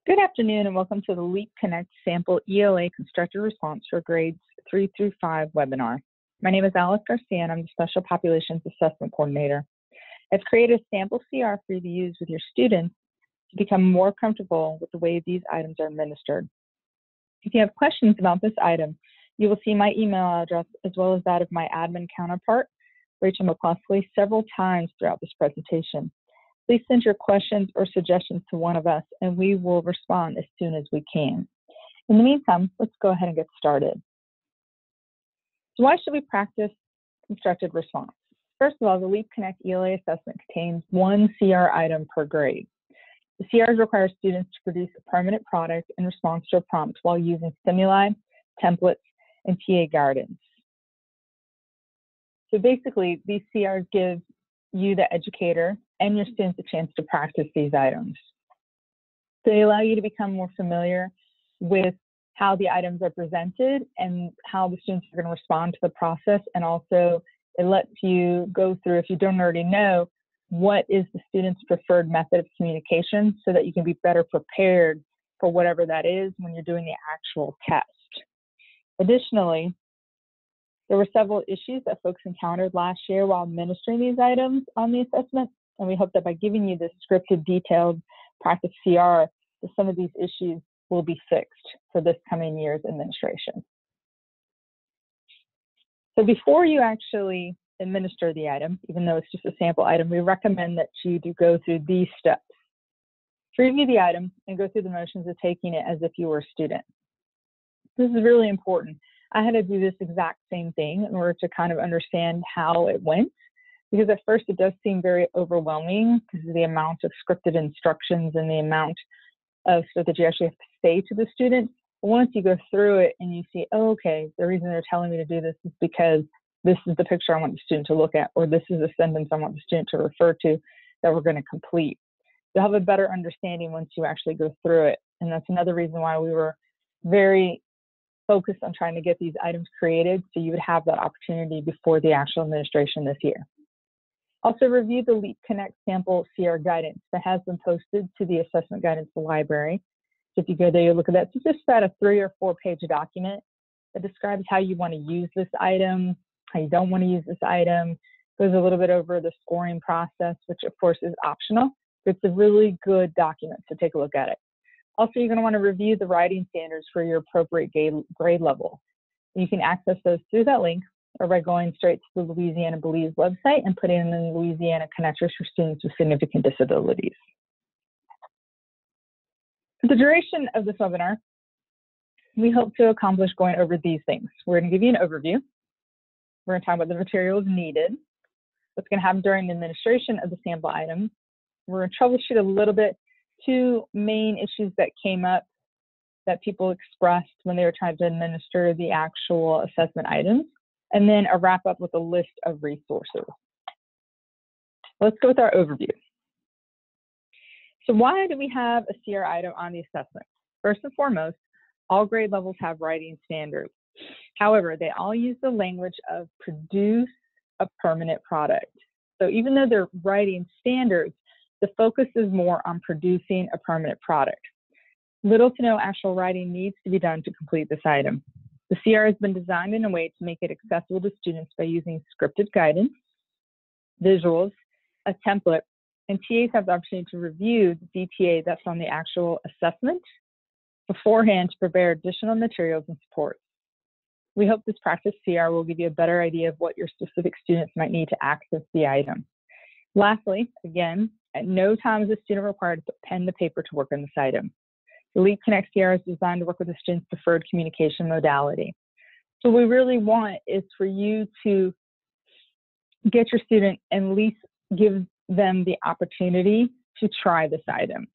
Good afternoon and welcome to the LEAP Connect Sample ELA Constructed Response for Grades 3 through 5 webinar. My name is Alice Garcia and I'm the Special Populations Assessment Coordinator. I've created a sample CR for you to use with your students to become more comfortable with the way these items are administered. If you have questions about this item, you will see my email address as well as that of my admin counterpart, Rachel McCluskey, several times throughout this presentation. Please send your questions or suggestions to one of us and we will respond as soon as we can. In the meantime, let's go ahead and get started. So why should we practice constructed response? First of all, the LEAP Connect ELA assessment contains one CR item per grade. The CRs require students to produce a permanent product in response to a prompt while using stimuli, templates, and TA guidance. So basically, these CRs give you, the educator, and your students a chance to practice these items. They allow you to become more familiar with how the items are presented and how the students are going to respond to the process, and also it lets you go through, if you don't already know, what is the student's preferred method of communication so that you can be better prepared for whatever that is when you're doing the actual test. Additionally, there were several issues that folks encountered last year while administering these items on the assessment, and we hope that by giving you this scripted, detailed practice CR, that some of these issues will be fixed for this coming year's administration. So before you actually administer the item, even though it's just a sample item, we recommend that you do go through these steps. Preview the item and go through the motions of taking it as if you were a student. This is really important. I had to do this exact same thing in order to kind of understand how it went, because at first it does seem very overwhelming because of the amount of scripted instructions and the amount of stuff that you actually have to say to the student. But once you go through it and you see, oh, okay, the reason they're telling me to do this is because this is the picture I want the student to look at, or this is the sentence I want the student to refer to that we're going to complete. You'll have a better understanding once you actually go through it. And that's another reason why we were very focused on trying to get these items created so you would have that opportunity before the actual administration this year. Also review the LEAP Connect sample CR guidance that has been posted to the assessment guidance library. So if you go there, you look at that. It's just about a 3 or 4 page document that describes how you want to use this item, how you don't want to use this item, goes a little bit over the scoring process, which of course is optional, but it's a really good document, so take a look at it. Also, you're going to want to review the writing standards for your appropriate grade level. You can access those through that link or by going straight to the Louisiana Believes website and putting in the Louisiana connectors for students with significant disabilities. For the duration of this webinar, we hope to accomplish going over these things. We're going to give you an overview. We're going to talk about the materials needed, what's going to happen during the administration of the sample item. We're going to troubleshoot a little bit 2 main issues that came up that people expressed when they were trying to administer the actual assessment items, and then a wrap up with a list of resources. Let's go with our overview. So why do we have a CR item on the assessment? First and foremost, all grade levels have writing standards. However, they all use the language of produce a permanent product. So even though they're writing standards, the focus is more on producing a permanent product. Little to no actual writing needs to be done to complete this item. The CR has been designed in a way to make it accessible to students by using scripted guidance, visuals, a template, and TAs have the opportunity to review the DTA that's on the actual assessment beforehand to prepare additional materials and supports. We hope this practice CR will give you a better idea of what your specific students might need to access the item. Lastly, again, at no time is a student required to put pen to paper to work on this item. The LEAP Connect CR is designed to work with the student's preferred communication modality. So what we really want is for you to get your student and at least give them the opportunity to try this item.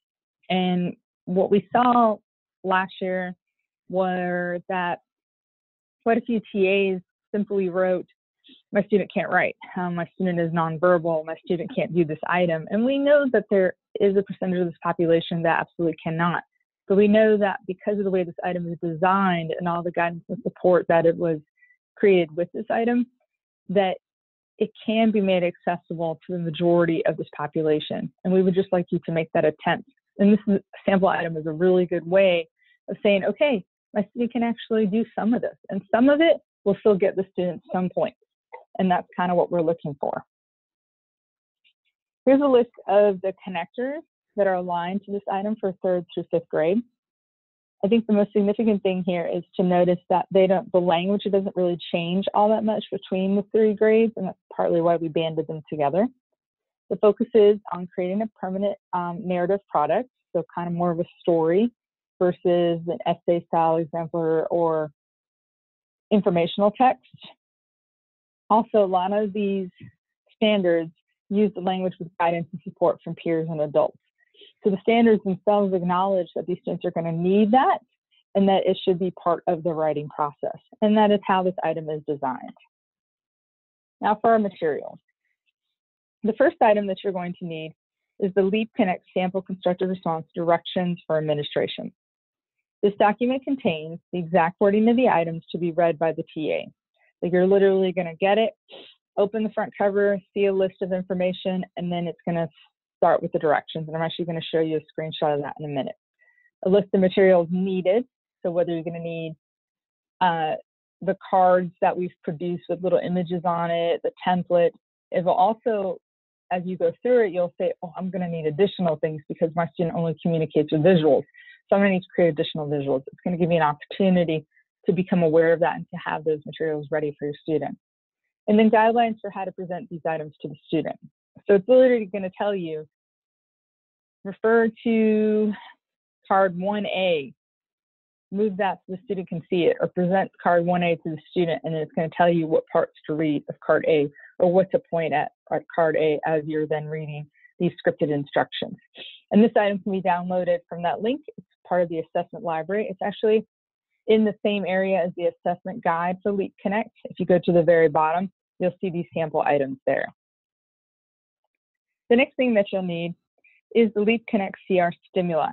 And what we saw last year were that quite a few TAs simply wrote, my student can't write, my student is nonverbal, my student can't do this item. And we know that there is a percentage of this population that absolutely cannot. But we know that because of the way this item is designed and all the guidance and support that it was created with this item, that it can be made accessible to the majority of this population. And we would just like you to make that attempt And this is, sample item is a really good way of saying, okay, my student can actually do some of this, and some of it will still get the student some points. And that's kind of what we're looking for. Here's a list of the connectors that are aligned to this item for 3rd through 5th grade. I think the most significant thing here is to notice that the language doesn't really change all that much between the 3 grades, and that's partly why we banded them together. The focus is on creating a permanent narrative product, so kind of more of a story versus an essay style exemplar or informational text. Also, a lot of these standards use the language with guidance and support from peers and adults. So the standards themselves acknowledge that these students are going to need that and that it should be part of the writing process. And that is how this item is designed. Now for our materials. The first item that you're going to need is the LEAP Connect Sample Constructive Response Directions for Administration. This document contains the exact wording of the items to be read by the TA. So you're literally going to get it, open the front cover, see a list of information, and then it's going to start with the directions. And I'm actually going to show you a screenshot of that in a minute. A list of materials needed. So whether you're going to need the cards that we've produced with little images on it, the template. It will also, as you go through it, you'll say, oh, I'm going to need additional things because my student only communicates with visuals. So I'm going to need to create additional visuals. It's going to give you an opportunity to become aware of that and to have those materials ready for your student. And then guidelines for how to present these items to the student. So it's literally going to tell you, refer to card 1A, move that so the student can see it, or present card 1A to the student, and then it's going to tell you what parts to read of card A or what to point at card A as you're then reading these scripted instructions. And this item can be downloaded from that link. It's part of the assessment library. It's actually in the same area as the assessment guide for LEAP Connect. If you go to the very bottom, you'll see these sample items there. The next thing that you'll need is the LEAP Connect CR Stimuli.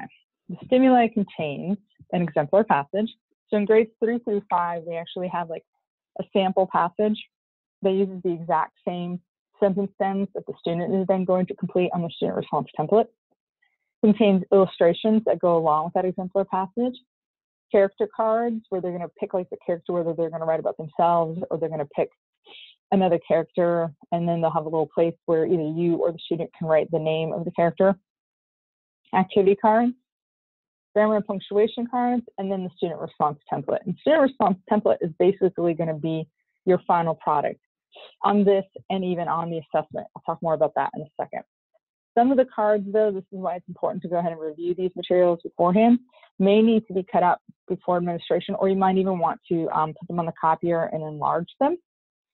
The stimuli contains an exemplar passage. So in grades 3 through 5, we actually have like a sample passage that uses the exact same sentence stems that the student is then going to complete on the student response template. It contains illustrations that go along with that exemplar passage. Character cards where they're going to pick like the character, whether they're going to write about themselves or they're going to pick another character, and then they'll have a little place where either you or the student can write the name of the character. Activity cards, grammar and punctuation cards, and then the student response template. And student response template is basically going to be your final product on this and even on the assessment. I'll talk more about that in a second. Some of the cards, though, this is why it's important to go ahead and review these materials beforehand, may need to be cut out before administration, or you might even want to put them on the copier and enlarge them. If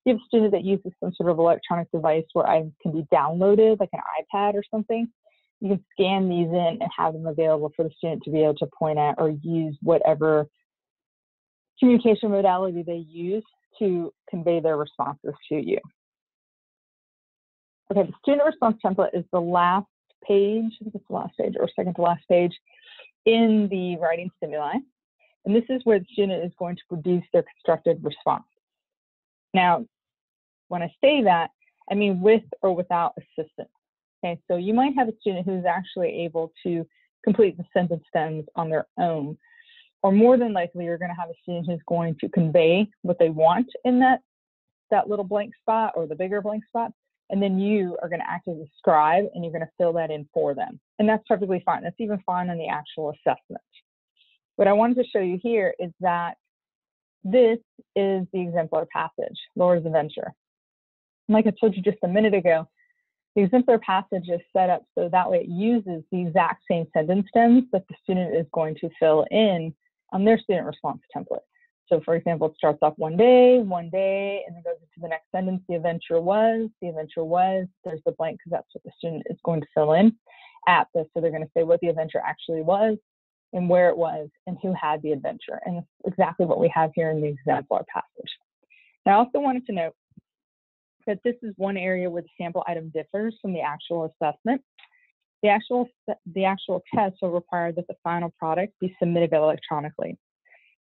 you have a student that uses some sort of electronic device where items can be downloaded, like an iPad or something, you can scan these in and have them available for the student to be able to point at or use whatever communication modality they use to convey their responses to you. Okay, the student response template is the last page, I think it's the last page or second to last page in the writing stimuli. And this is where the student is going to produce their constructed response. Now, when I say that, I mean with or without assistance. Okay, so you might have a student who's actually able to complete the sentence stems on their own, or more than likely you're going to have a student who's going to convey what they want in that little blank spot or the bigger blank spot, and then you are going to act as a scribe and you're going to fill that in for them. And that's perfectly fine. That's even fine on the actual assessment. What I wanted to show you here is that this is the exemplar passage, Laura's Adventure. And like I told you just a minute ago, the exemplar passage is set up so that way it uses the exact same sentence stems that the student is going to fill in on their student response template. So for example, it starts off one day, and then goes into the next sentence, the adventure was, there's the blank because that's what the student is going to fill in at this. So they're going to say what the adventure actually was and where it was and who had the adventure. And that's exactly what we have here in the exemplar passage. And I also wanted to note that this is one area where the sample item differs from the actual assessment. The actual test will require that the final product be submitted electronically.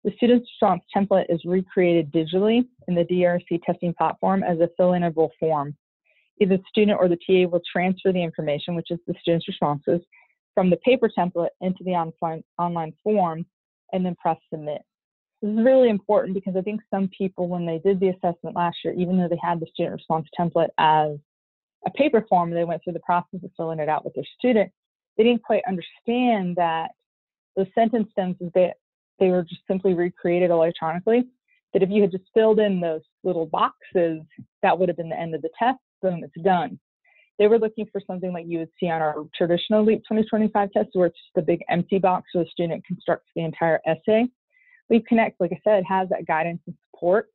The student's response template is recreated digitally in the DRC testing platform as a fill-inable form. Either the student or the TA will transfer the information, which is the student's responses, from the paper template into the online form, and then press submit. This is really important because I think some people, when they did the assessment last year, even though they had the student response template as a paper form, they went through the process of filling it out with their student, they didn't quite understand that those sentence stems, they were just simply recreated electronically, that if you had just filled in those little boxes, that would have been the end of the test. Boom, it's done. They were looking for something like you would see on our traditional LEAP 2025 test, where it's just a big empty box where the student constructs the entire essay. LEAP Connect, like I said, has that guidance and support.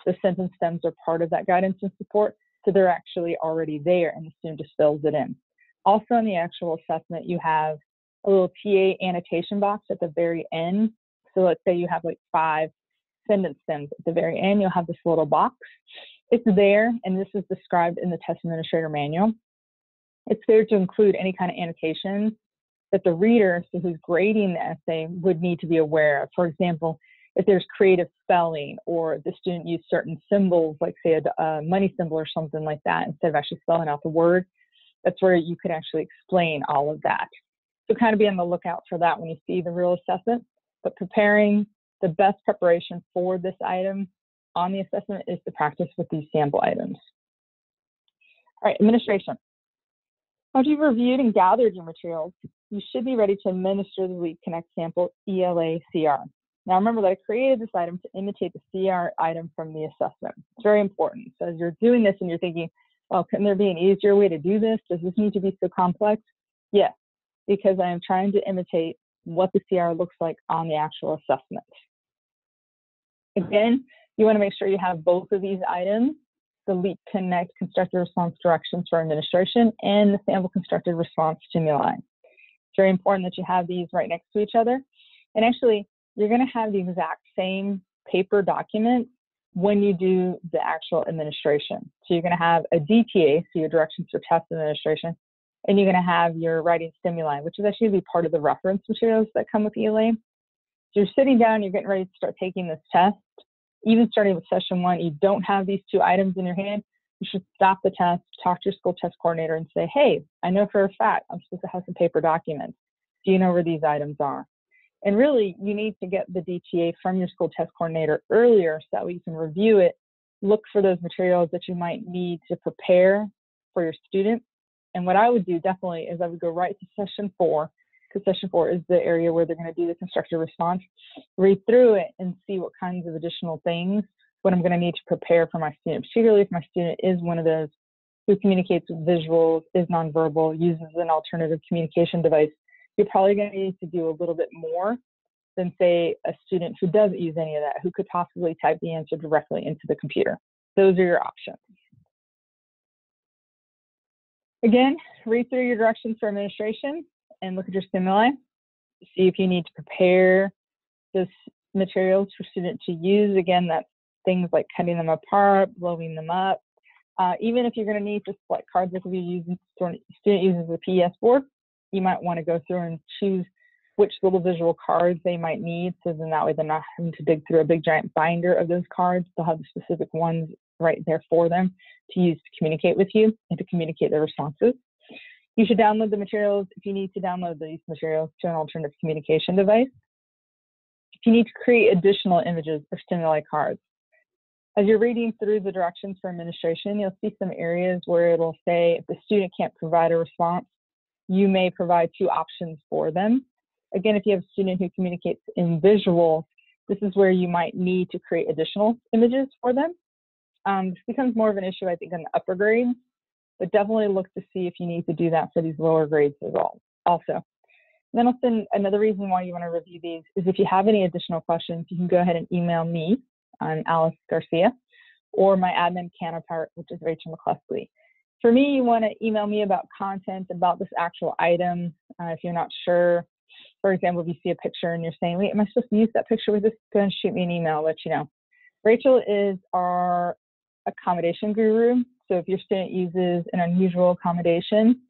The sentence stems are part of that guidance and support, so they're actually already there, and the student just fills it in. Also, in the actual assessment, you have a little TA annotation box at the very end. So let's say you have like 5 sentence stems at the very end, you'll have this little box. It's there, and this is described in the test administrator manual. It's there to include any kind of annotations that the reader, so who's grading the essay, would need to be aware of. For example, if there's creative spelling, or the student used certain symbols, like say a money symbol or something like that, instead of actually spelling out the word, that's where you could actually explain all of that. So kind of be on the lookout for that when you see the real assessment. But preparing, the best preparation for this item on the assessment is to practice with these sample items. All right, administration. Once you've reviewed and gathered your materials, you should be ready to administer the LEAP Connect sample ELA CR. Now remember that I created this item to imitate the CR item from the assessment. It's very important. So as you're doing this and you're thinking, well, can there be an easier way to do this? Does this need to be so complex? Yes, because I am trying to imitate what the CR looks like on the actual assessment. Again, you want to make sure you have both of these items, the LEAP Connect constructed response directions for administration and the sample constructed response stimuli. It's very important that you have these right next to each other. And actually, you're going to have the exact same paper document when you do the actual administration. So you're going to have a DTA, so your directions for test administration, and you're going to have your writing stimuli, which is actually going to be part of the reference materials that come with ELA. So you're sitting down, you're getting ready to start taking this test. Even starting with session 1, you don't have these 2 items in your hand, you should stop the test, talk to your school test coordinator and say, hey, I know for a fact I'm supposed to have some paper documents. Do you know where these items are? And really, you need to get the DTA from your school test coordinator earlier so that way you can review it, look for those materials that you might need to prepare for your student. And what I would do definitely is I would go right to session 4, because session 4 is the area where they're going to do the constructed response, read through it and see what kinds of additional things, what I'm going to need to prepare for my student, particularly if my student is one of those who communicates with visuals, is nonverbal, uses an alternative communication device. You're probably going to need to do a little bit more than, say, a student who doesn't use any of that, who could possibly type the answer directly into the computer. Those are your options. Again, read through your directions for administration and look at your stimuli to see if you need to prepare those materials for students to use. Again, that's things like cutting them apart, blowing them up. Even if you're going to need just like cards that you student uses a PES board, you might want to go through and choose which little visual cards they might need, so then that way they're not having to dig through a big giant binder of those cards. They'll have the specific ones right there for them to use to communicate with you and to communicate their responses. You should download the materials if you need to download these materials to an alternative communication device. If you need to create additional images or stimuli cards. As you're reading through the directions for administration, you'll see some areas where it'll say if the student can't provide a response, you may provide 2 options for them. Again, if you have a student who communicates in visual, this is where you might need to create additional images for them. This becomes more of an issue, I think, in the upper grades, but definitely look to see if you need to do that for these lower grades as well. Also, then also another reason why you want to review these is if you have any additional questions, you can go ahead and email me. I'm Alice Garcia, or my admin counterpart, which is Rachel McCluskey. For me, you want to email me about content about this actual item. If you're not sure, for example, if you see a picture and you're saying, wait, am I supposed to use that picture with this? Go ahead and shoot me an email, I'll let you know. Rachel is our accommodation guru. So if your student uses an unusual accommodation,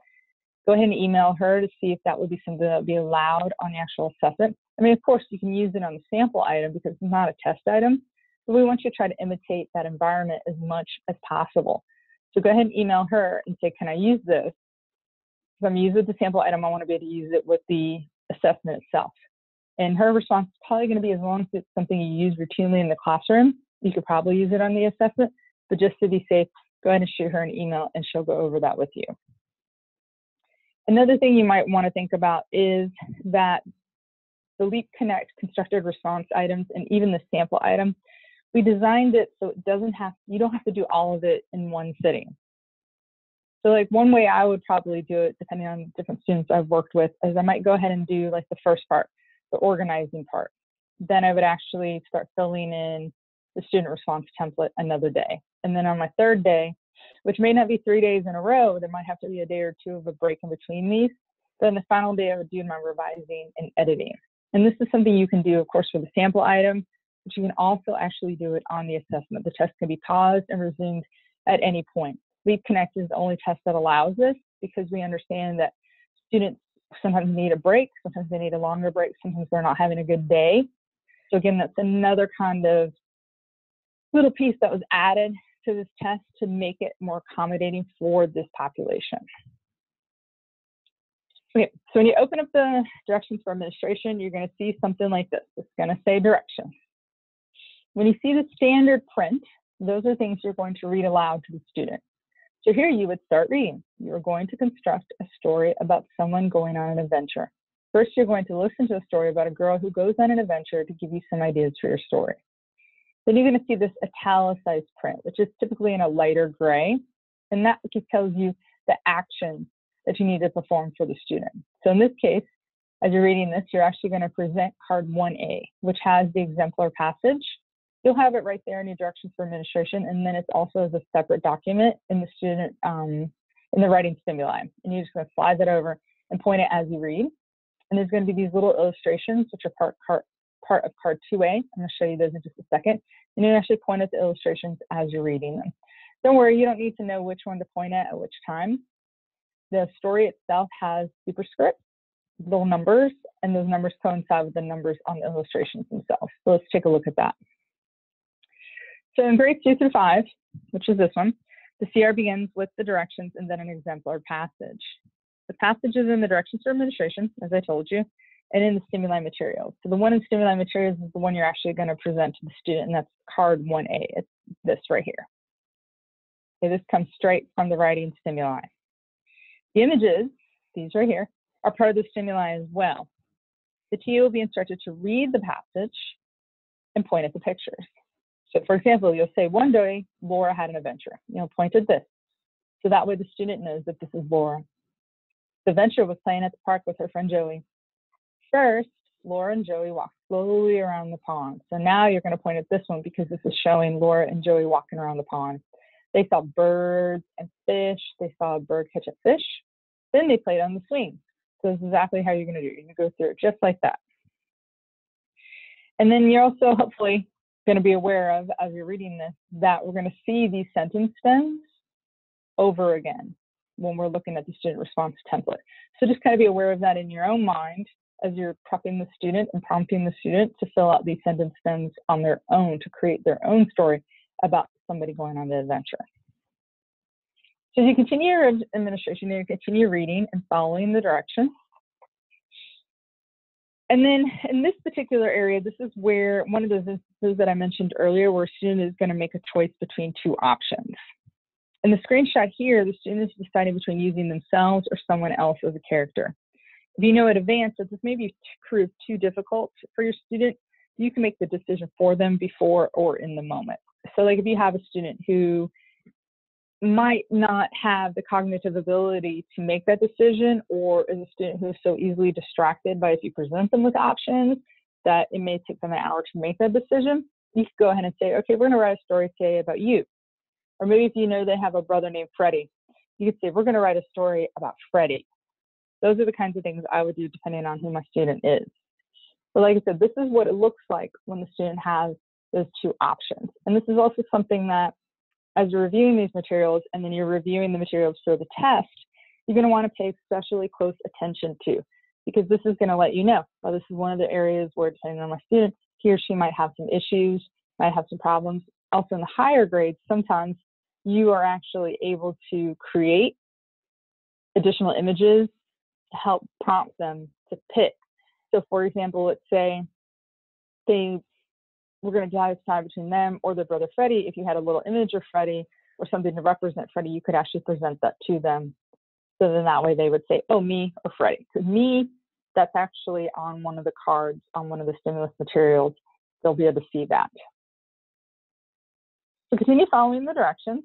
go ahead and email her to see if that would be something that would be allowed on the actual assessment. I mean, of course, you can use it on the sample item because it's not a test item, but we want you to try to imitate that environment as much as possible. So go ahead and email her and say, can I use this? if I'm using the sample item, I want to be able to use it with the assessment itself. And her response is probably going to be, as long as it's something you use routinely in the classroom, you could probably use it on the assessment. But just to be safe, go ahead and shoot her an email and she'll go over that with you. Another thing you might want to think about is that the Leap Connect constructed response items and even the sample item, we designed it so it doesn't have, you don't have to do all of it in one sitting. So like one way I would probably do it, depending on different students I've worked with, is I might go ahead and do like the first part, the organizing part. Then I would actually start filling in the student response template another day. And then on my third day, which may not be 3 days in a row, there might have to be a day or two of a break in between these. Then the final day I would do my revising and editing. And this is something you can do, of course, for the sample item, but you can also actually do it on the assessment. The test can be paused and resumed at any point. Leap Connect is the only test that allows this, because we understand that students sometimes need a break, sometimes they need a longer break, sometimes they're not having a good day. So again, that's another kind of little piece that was added to this test to make it more accommodating for this population. Okay, so when you open up the directions for administration, you're going to see something like this. It's going to say directions. When you see the standard print, those are things you're going to read aloud to the student. So here you would start reading. You're going to construct a story about someone going on an adventure. First, you're going to listen to a story about a girl who goes on an adventure to give you some ideas for your story. Then you're going to see this italicized print, which is typically in a lighter gray. And that just tells you the action that you need to perform for the student. So in this case, as you're reading this, you're actually going to present card 1A, which has the exemplar passage. You'll have it right there in your directions for administration, and then it's also as a separate document in the student, in the writing stimuli. And you're just going to slide that over and point it as you read. And there's going to be these little illustrations, which are part of card 2A. I'm going to show you those in just a second. And you can actually point at the illustrations as you're reading them. Don't worry, you don't need to know which one to point at which time. The story itself has superscript, little numbers, and those numbers coincide with the numbers on the illustrations themselves. So let's take a look at that. So in grades 2 through 5, which is this one, the CR begins with the directions and then an exemplar passage. The passage is in the directions for administration, as I told you, and in the stimuli materials. So the one in stimuli materials is the one you're actually going to present to the student, and that's card 1A. It's this right here. Okay, this comes straight from the writing stimuli. The images, these right here, are part of the stimuli as well. The TA will be instructed to read the passage and point at the pictures. So for example, you'll say, one day, Laura had an adventure. You'll point at this. So that way the student knows that this is Laura. The adventure was playing at the park with her friend Joey. First, Laura and Joey walked slowly around the pond. So now you're going to point at this one because this is showing Laura and Joey walking around the pond. They saw birds and fish. They saw a bird catch a fish. Then they played on the swing. So this is exactly how you're going to do it. You're going to go through it just like that. And then you're also hopefully going to be aware of, as you're reading this, that we're going to see these sentence stems over again when we're looking at the student response template. So just kind of be aware of that in your own mind as you're prepping the student and prompting the student to fill out these sentence stems on their own to create their own story about somebody going on the adventure. So as you continue your administration, you continue reading and following the directions. And then in this particular area, this is where one of those instances that I mentioned earlier, where a student is going to make a choice between two options. In the screenshot here, the student is deciding between using themselves or someone else as a character. If you know in advance that this may be prove too difficult for your student, you can make the decision for them before or in the moment. So like if you have a student who might not have the cognitive ability to make that decision, or is a student who is so easily distracted by if you present them with options that it may take them an hour to make that decision, you can go ahead and say, okay, we're going to write a story today about you. Or maybe if you know they have a brother named Freddie, you could say, we're going to write a story about Freddie. Those are the kinds of things I would do depending on who my student is. But like I said, this is what it looks like when the student has those two options. And this is also something that as you're reviewing these materials and then you're reviewing the materials for the test, you're going to want to pay especially close attention to, because this is going to let you know, well, this is one of the areas where, depending on my student, he or she might have some issues, might have some problems. Also in the higher grades, sometimes you are actually able to create additional images to help prompt them to pick. So for example, let's say they were going to decide between them or their brother Freddie. If you had a little image of Freddie or something to represent Freddie, you could actually present that to them. So then that way they would say, oh, me or Freddie. Because me, that's actually on one of the cards, on one of the stimulus materials. They'll be able to see that. So continue following the directions.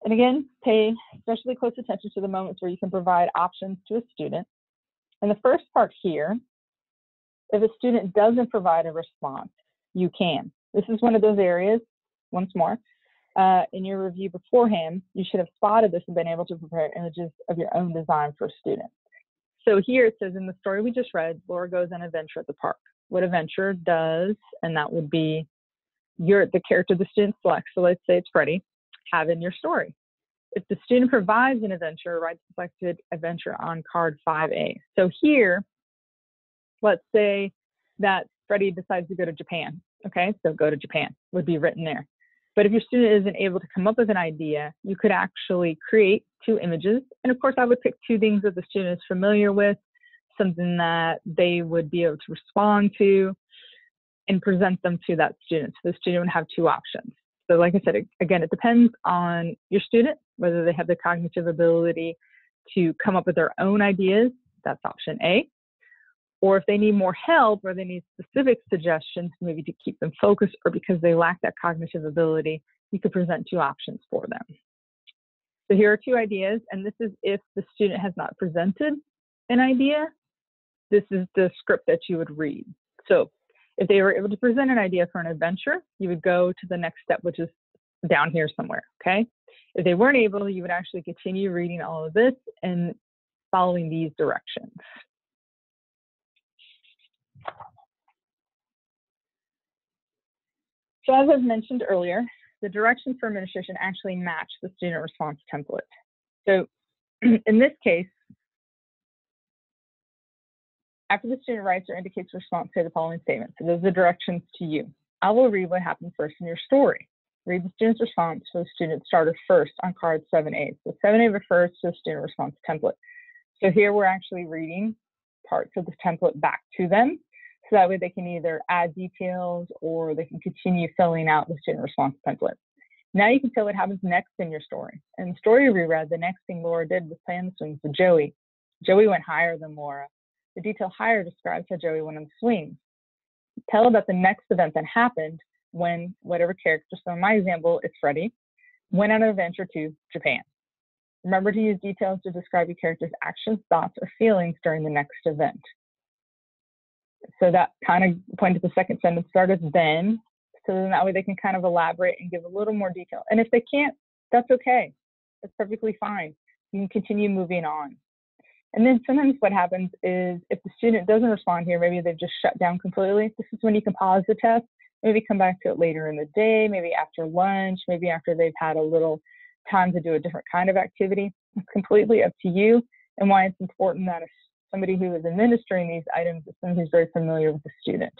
And again, pay especially close attention to the moments where you can provide options to a student. And the first part here, if a student doesn't provide a response, you can. This is one of those areas, once more, in your review beforehand, you should have spotted this and been able to prepare images of your own design for a student. So here it says in the story we just read, Laura goes on an adventure at the park. What adventure does, and that would be the character the student selects, so let's say it's Freddie, have in your story. If the student provides an adventure, write the selected adventure on card 5A. So here, let's say that Freddie decides to go to Japan. Okay, so go to Japan would be written there. But if your student isn't able to come up with an idea, you could actually create 2 images. And of course, I would pick 2 things that the student is familiar with, something that they would be able to respond to, and present them to that student. So the student would have 2 options. So like I said, again, it depends on your student, whether they have the cognitive ability to come up with their own ideas, that's option A. Or if they need more help or they need specific suggestions, maybe to keep them focused or because they lack that cognitive ability, you could present 2 options for them. So here are 2 ideas, and this is if the student has not presented an idea, this is the script that you would read. So if they were able to present an idea for an adventure, you would go to the next step, which is down here somewhere, okay? If they weren't able, you would actually continue reading all of this and following these directions. So as I've mentioned earlier, the directions for administration actually match the student response template. So in this case, after the student writes or indicates a response, say the following statement. So those are the directions to you. I will read what happened first in your story. Read the student's response for the student starter first on card 7A. So 7A refers to the student response template. So here we're actually reading parts of the template back to them. So that way they can either add details or they can continue filling out the student response template. Now you can tell what happens next in your story. In the story we read, the next thing Laura did was play on the swings with Joey. Joey went higher than Laura. The detail higher describes how Joey went on the swings. Tell about the next event that happened when whatever character, so in my example, it's Freddie, went on an adventure to Japan. Remember to use details to describe your character's actions, thoughts, or feelings during the next event. So that kind of pointed to the second sentence, start as then, so then that way they can kind of elaborate and give a little more detail. And if they can't, that's okay. That's perfectly fine. You can continue moving on. And then sometimes what happens is if the student doesn't respond here, maybe they've just shut down completely. This is when you can pause the test, maybe come back to it later in the day, maybe after lunch, maybe after they've had a little time to do a different kind of activity. It's completely up to you and why it's important that somebody who is administering these items is someone who's very familiar with the student.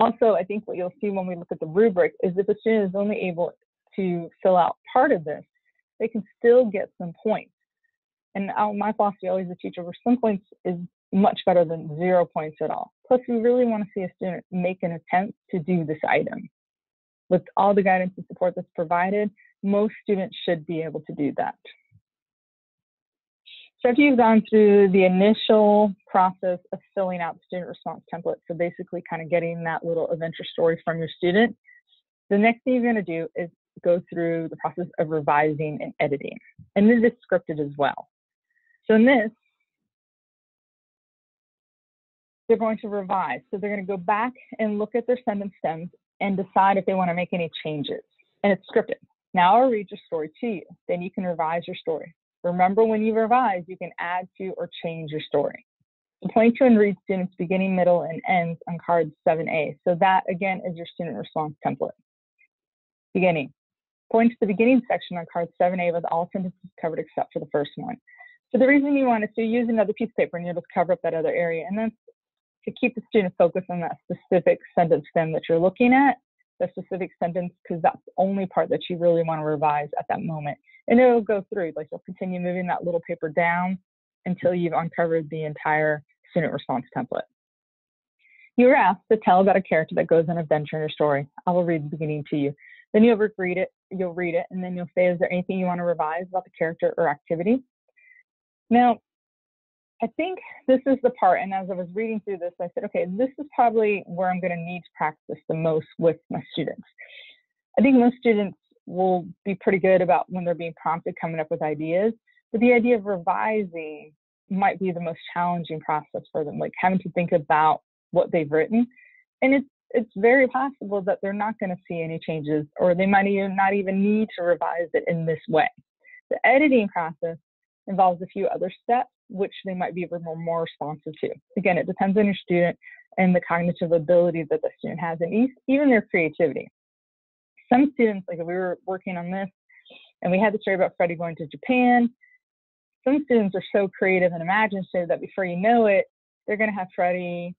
Also, I think what you'll see when we look at the rubric is if a student is only able to fill out part of this, they can still get some points. And my philosophy always as a teacher, where some points is much better than 0 points at all. Plus, we really want to see a student make an attempt to do this item. With all the guidance and support that's provided, most students should be able to do that. So after you've gone through the initial process of filling out the student response template, so basically kind of getting that little adventure story from your student, the next thing you're going to do is go through the process of revising and editing. And this is scripted as well. So in this, they're going to revise. So they're going to go back and look at their sentence stems and decide if they want to make any changes. And it's scripted. Now I'll read your story to you. Then you can revise your story. Remember, when you revise, you can add to or change your story. So point to and read students' beginning, middle, and ends on card 7A. So that, again, is your student response template. Beginning. Point to the beginning section on card 7A with all sentences covered except for the first one. So the reason you want is to use another piece of paper and you'll just cover up that other area. And then to keep the student focused on that specific sentence stem that you're looking at, the specific sentence, because that's the only part that you really want to revise at that moment. And it'll go through, like you'll continue moving that little paper down until you've uncovered the entire student response template. You were asked to tell about a character that goes on an adventure in your story. I will read the beginning to you. Then you'll read it, and then you'll say, is there anything you want to revise about the character or activity? Now, I think this is the part, and as I was reading through this, I said, okay, this is probably where I'm going to need to practice the most with my students. I think most students will be pretty good about when they're being prompted coming up with ideas, but the idea of revising might be the most challenging process for them, like having to think about what they've written. And it's very possible that they're not going to see any changes, or they might not even need to revise it in this way. The editing process involves a few other steps, which they might be more responsive to. Again, it depends on your student and the cognitive ability that the student has, and even their creativity. Some students, like if we were working on this and we had the story about Freddie going to Japan, some students are so creative and imaginative that before you know it, they're going to have Freddie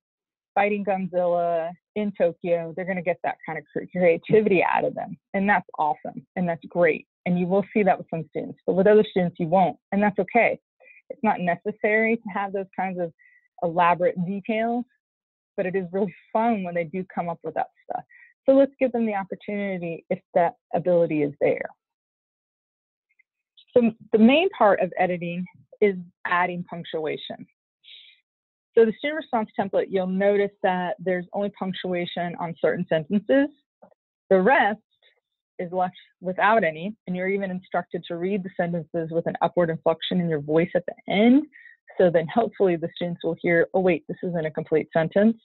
fighting Godzilla in Tokyo. They're going to get that kind of creativity out of them. And that's awesome. And that's great. And you will see that with some students, but with other students, you won't. And that's okay. It's not necessary to have those kinds of elaborate details, but it is really fun when they do come up with that stuff. So let's give them the opportunity if that ability is there. So the main part of editing is adding punctuation. So the student response template, you'll notice that there's only punctuation on certain sentences. The rest is left without any, and you're even instructed to read the sentences with an upward inflection in your voice at the end. So then hopefully the students will hear, oh wait, this isn't a complete sentence.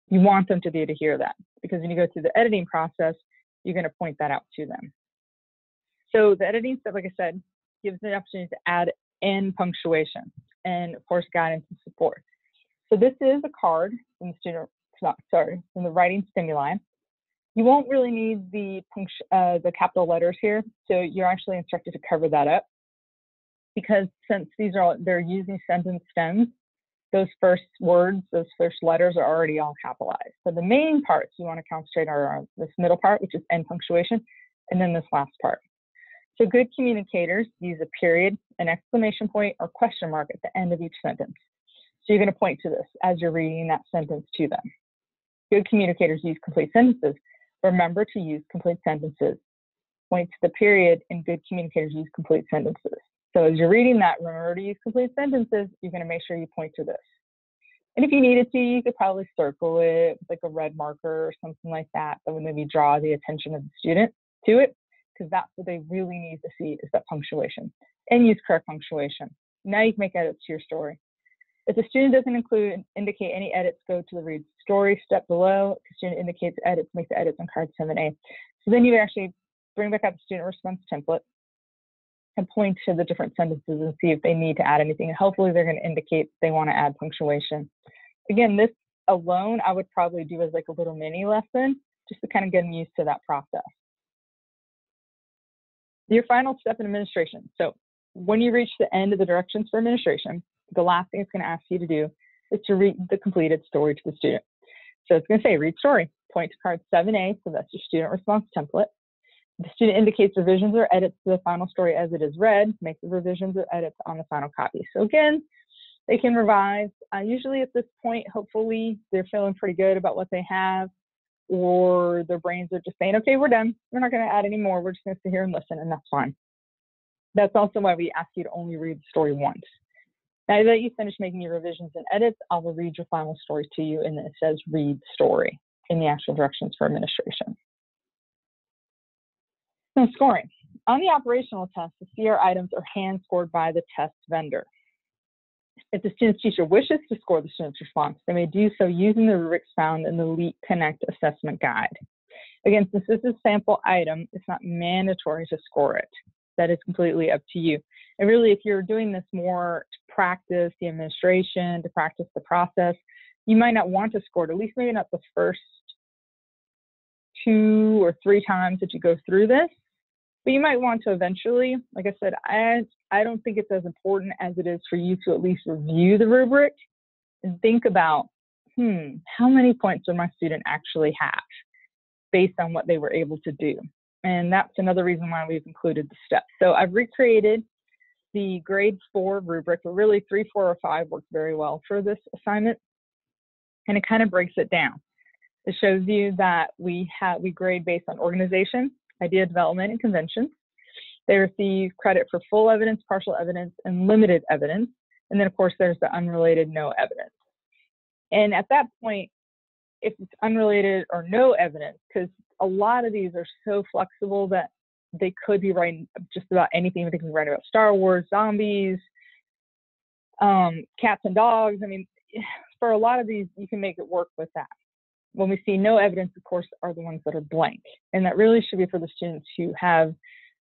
You want them to be able to hear that, because when you go through the editing process, you're going to point that out to them. So the editing step, like I said, gives the opportunity to add in punctuation and of course guidance and support. So this is a card from the writing stimuli. You won't really need the capital letters here, so you're actually instructed to cover that up, because since they're using sentence stems, those first words, those first letters are already all capitalized. So the main parts you want to concentrate are this middle part, which is end punctuation, and then this last part. So good communicators use a period, an exclamation point, or question mark at the end of each sentence. So you're going to point to this as you're reading that sentence to them. Good communicators use complete sentences. Remember to use complete sentences. Point to the period, and good communicators use complete sentences. So as you're reading that, remember to use complete sentences. You're going to make sure you point to this. And if you needed to, you could probably circle it with like a red marker or something like that. That would maybe draw the attention of the student to it, because that's what they really need to see, is that punctuation. And use correct punctuation. Now you can make edits to your story. If the student doesn't indicate any edits, go to the read story step below. If the student indicates edits, make the edits on card 7A. So then you actually bring back up the student response template and point to the different sentences and see if they need to add anything. And hopefully they're going to indicate they want to add punctuation. Again, this alone, I would probably do as like a little mini lesson, just to kind of get them used to that process. Your final step in administration. So when you reach the end of the directions for administration, the last thing it's going to ask you to do is to read the completed story to the student. So it's going to say, read story. Point to card 7A, so that's your student response template. The student indicates revisions or edits to the final story as it is read. Make the revisions or edits on the final copy. So again, they can revise. Usually at this point, hopefully they're feeling pretty good about what they have, or their brains are just saying, okay, we're done. We're not going to add any more. We're just going to sit here and listen, and that's fine. That's also why we ask you to only read the story once. Now that you finish making your revisions and edits, I will read your final story to you, and then it says read story in the actual directions for administration. Now, scoring. On the operational test, the CR items are hand scored by the test vendor. If the student's teacher wishes to score the student's response, they may do so using the rubrics found in the LEAP Connect assessment guide. Again, since this is a sample item, it's not mandatory to score it. That is completely up to you. And really, if you're doing this more to practice the administration, to practice the process, you might not want to score it, at least maybe not the first 2 or 3 times that you go through this. But you might want to eventually. Like I said, I don't think it's as important as it is for you to at least review the rubric and think about, how many points would my student actually have? based on what they were able to do. And that's another reason why we've included the steps. So I've recreated the grade 4 rubric, but really 3, 4, or 5 works very well for this assignment. And it kind of breaks it down. It shows you that we grade based on organization, idea development, and conventions. They receive credit for full evidence, partial evidence, and limited evidence. And then, of course, there's the unrelated, no evidence. And at that point, if it's unrelated or no evidence, because a lot of these are so flexible that they could be writing just about anything. They can write about Star Wars, zombies, cats and dogs. I mean, for a lot of these, you can make it work with that. When we see no evidence, of course, are the ones that are blank. And that really should be for the students who have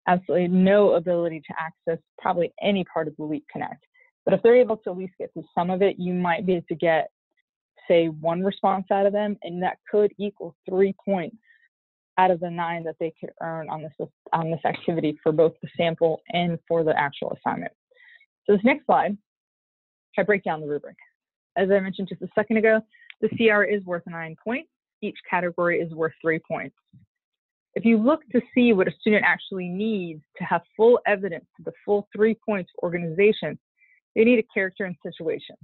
absolutely no ability to access probably any part of the LEAP Connect. But if they're able to at least get through some of it, you might be able to get, say, 1 response out of them, and that could equal 3 points out of the 9 that they could earn on this activity for both the sample and for the actual assignment. So this next slide, I break down the rubric. As I mentioned just a second ago, the CR is worth 9 points. Each category is worth 3 points. If you look to see what a student actually needs to have full evidence to the full 3 points for organization, they need a character and situation.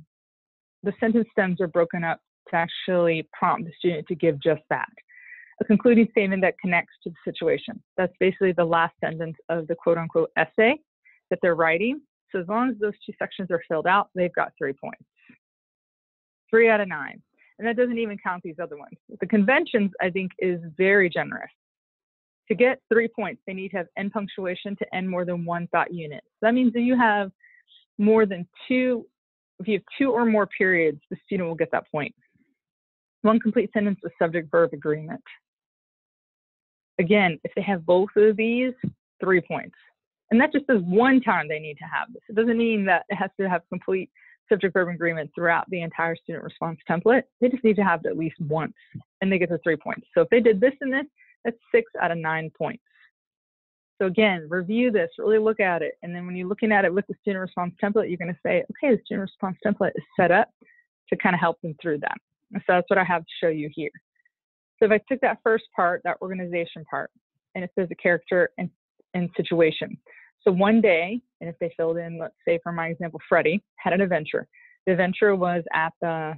The sentence stems are broken up to actually prompt the student to give just that. A concluding statement that connects to the situation. That's basically the last sentence of the quote-unquote essay that they're writing. So as long as those 2 sections are filled out, they've got 3 points. 3 out of 9. And that doesn't even count these other ones. The conventions, I think, is very generous. To get 3 points, they need to have end punctuation to end more than 1 thought unit. So that means that you have more than 2, if you have 2 or more periods, the student will get that point. 1 complete sentence with subject-verb agreement. Again, if they have both of these, 3 points. And that just says one time they need to have this. It doesn't mean that it has to have complete subject-verb agreement throughout the entire student response template. They just need to have it at least once, and they get the 3 points. So if they did this and this, that's 6 out of 9 points. So again, review this, really look at it. And then when you're looking at it with the student response template, you're going to say, okay, the student response template is set up to kind of help them through that. And so that's what I have to show you here. So if I took that first part, that organization part, and it says a character and situation. So one day, and if they filled in, let's say for my example, Freddie had an adventure. The adventure was at the,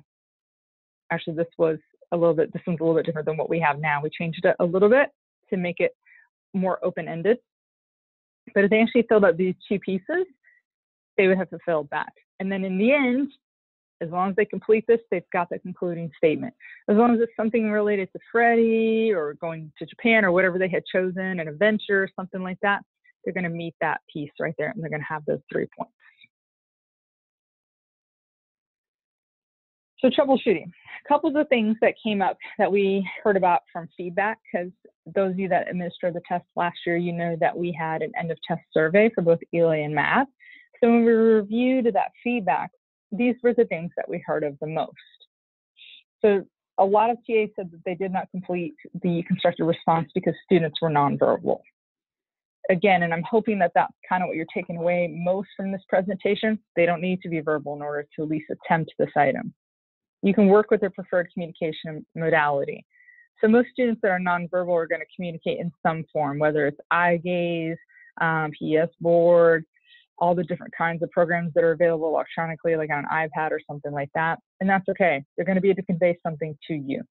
actually this one's a little bit different than what we have now. We changed it a little bit to make it more open-ended. But if they actually filled out these 2 pieces, they would have fulfilled that. And then in the end, as long as they complete this, they've got the concluding statement. As long as it's something related to Freddie or going to Japan or whatever they had chosen, an adventure, something like that, they're going to meet that piece right there, and they're going to have those 3 points. So troubleshooting. A couple of the things that came up that we heard about from feedback, because those of you that administered the test last year, you know that we had an end of test survey for both ELA and math. So when we reviewed that feedback, these were the things that we heard of the most. So a lot of TAs said that they did not complete the constructed response because students were nonverbal. Again, and I'm hoping that that's kind of what you're taking away most from this presentation. They don't need to be verbal in order to at least attempt this item. You can work with their preferred communication modality. So most students that are nonverbal are going to communicate in some form, whether it's eye gaze, PES board, all the different kinds of programs that are available electronically, like on an iPad or something like that. And that's okay. They're going to be able to convey something to you.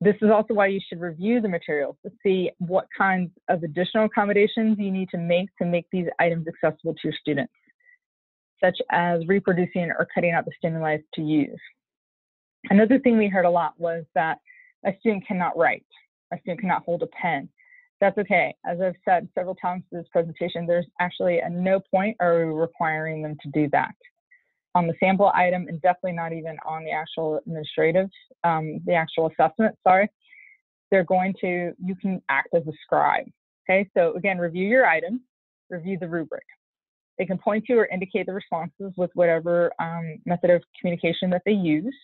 This is also why you should review the materials to see what kinds of additional accommodations you need to make these items accessible to your students, such as reproducing or cutting out the stimuli to use. Another thing we heard a lot was that a student cannot write, a student cannot hold a pen. That's okay. As I've said several times in this presentation, there's actually at no point are we requiring them to do that. On the sample item, and definitely not even on the actual administrative, the actual assessment, sorry, they're going to, you can act as a scribe. Okay, so again, review your item, review the rubric. They can point to or indicate the responses with whatever method of communication that they use.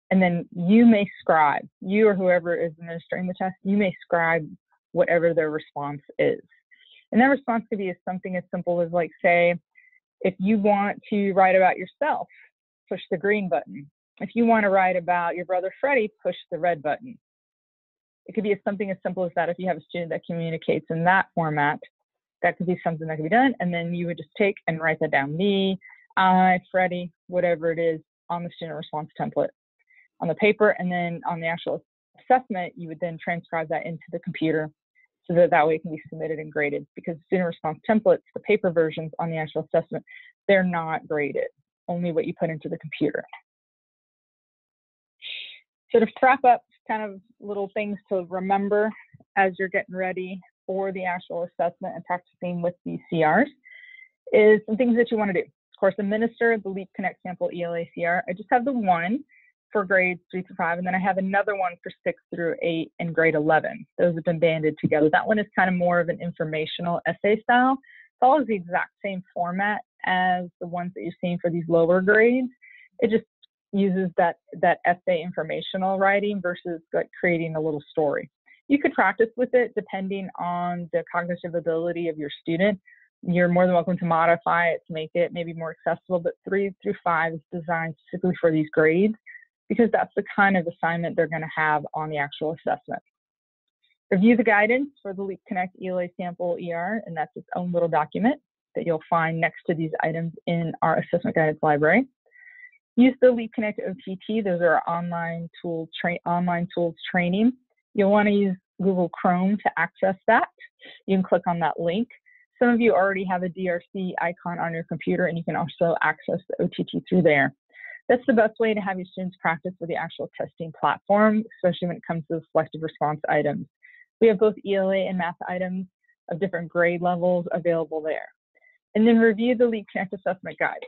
And then you may scribe, you or whoever is administering the test, you may scribe whatever their response is. And that response could be something as simple as, like, say, if you want to write about yourself, push the green button. If you want to write about your brother Freddie, push the red button. It could be something as simple as that. If you have a student that communicates in that format, that could be something that could be done. And then you would just take and write that down. Me, I, Freddie, whatever it is, on the student response template on the paper. And then on the actual assessment, you would then transcribe that into the computer so that that way it can be submitted and graded. Because student response templates, the paper versions on the actual assessment, they're not graded, only what you put into the computer. So to wrap up, kind of little things to remember as you're getting ready for the actual assessment and practicing with these CRs is some things that you want to do. Of course, administer the Leap Connect Sample ELA CR. I just have the one for grades 3 through 5, and then I have another one for 6 through 8 and grade 11. Those have been banded together. That one is kind of more of an informational essay style. It follows the exact same format as the ones that you're seeing for these lower grades. It just uses that essay informational writing versus like creating a little story. You could practice with it depending on the cognitive ability of your student. You're more than welcome to modify it to make it maybe more accessible, but 3 through 5 is designed specifically for these grades because that's the kind of assignment they're going to have on the actual assessment. Review the guidance for the Leap Connect ELA Sample ER, and that's its own little document that you'll find next to these items in our assessment guidance library. Use the Leap Connect OTT. Those are our online tools training. You'll want to use Google Chrome to access that. You can click on that link. Some of you already have a DRC icon on your computer, and you can also access the OTT through there. That's the best way to have your students practice with the actual testing platform, especially when it comes to the selective response items. We have both ELA and math items of different grade levels available there. And then review the Leap Connect assessment guide.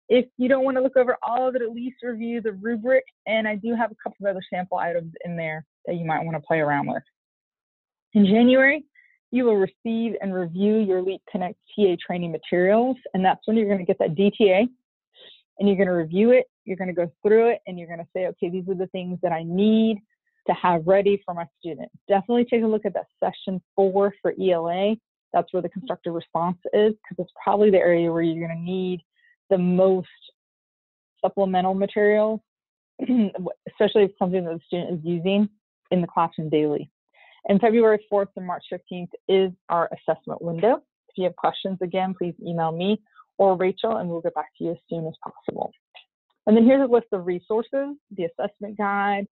If you don't want to look over all of it, at least review the rubric, and I do have a couple of other sample items in there that you might want to play around with. In January, you will receive and review your Leap Connect TA training materials, and that's when you're going to get that DTA, and you're going to review it, you're going to go through it, and you're going to say, okay, these are the things that I need to have ready for my student. Definitely take a look at that section 4 for ELA. That's where the constructive response is, because it's probably the area where you're going to need the most supplemental materials, especially if something that the student is using in the classroom daily. And February 4th and March 15th is our assessment window. If you have questions, again, please email me or Rachel, and we'll get back to you as soon as possible. And then here's a list of resources, the assessment guide,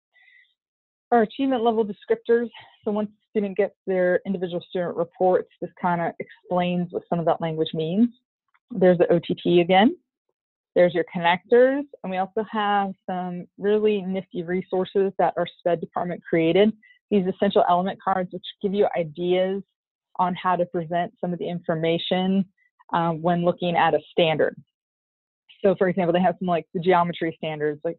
our achievement level descriptors. So once the student gets their individual student reports, this kind of explains what some of that language means. There's the OTT again. There's your connectors, and we also have some really nifty resources that our SPED department created. These essential element cards, which give you ideas on how to present some of the information when looking at a standard. So for example, they have some like the geometry standards, like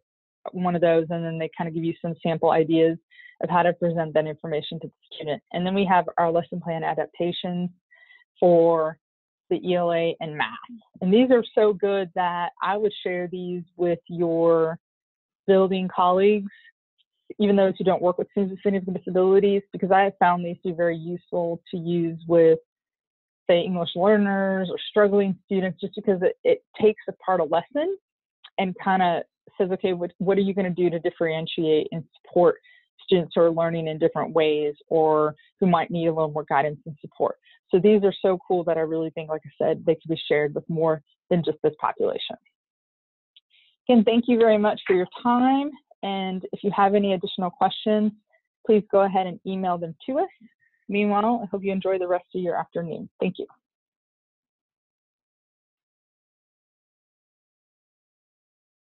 one of those, and then they kind of give you some sample ideas of how to present that information to the student. And then we have our lesson plan adaptations for the ELA and math. And these are so good that I would share these with your building colleagues, even those who don't work with students with significant disabilities, because I have found these to be very useful to use with, say, English learners or struggling students, just because it takes apart a lesson and kind of says, okay, what are you going to do to differentiate and support students who are learning in different ways or who might need a little more guidance and support. So these are so cool that I really think, like I said, they could be shared with more than just this population. Again, thank you very much for your time. And if you have any additional questions, please go ahead and email them to us. Meanwhile, I hope you enjoy the rest of your afternoon. Thank you.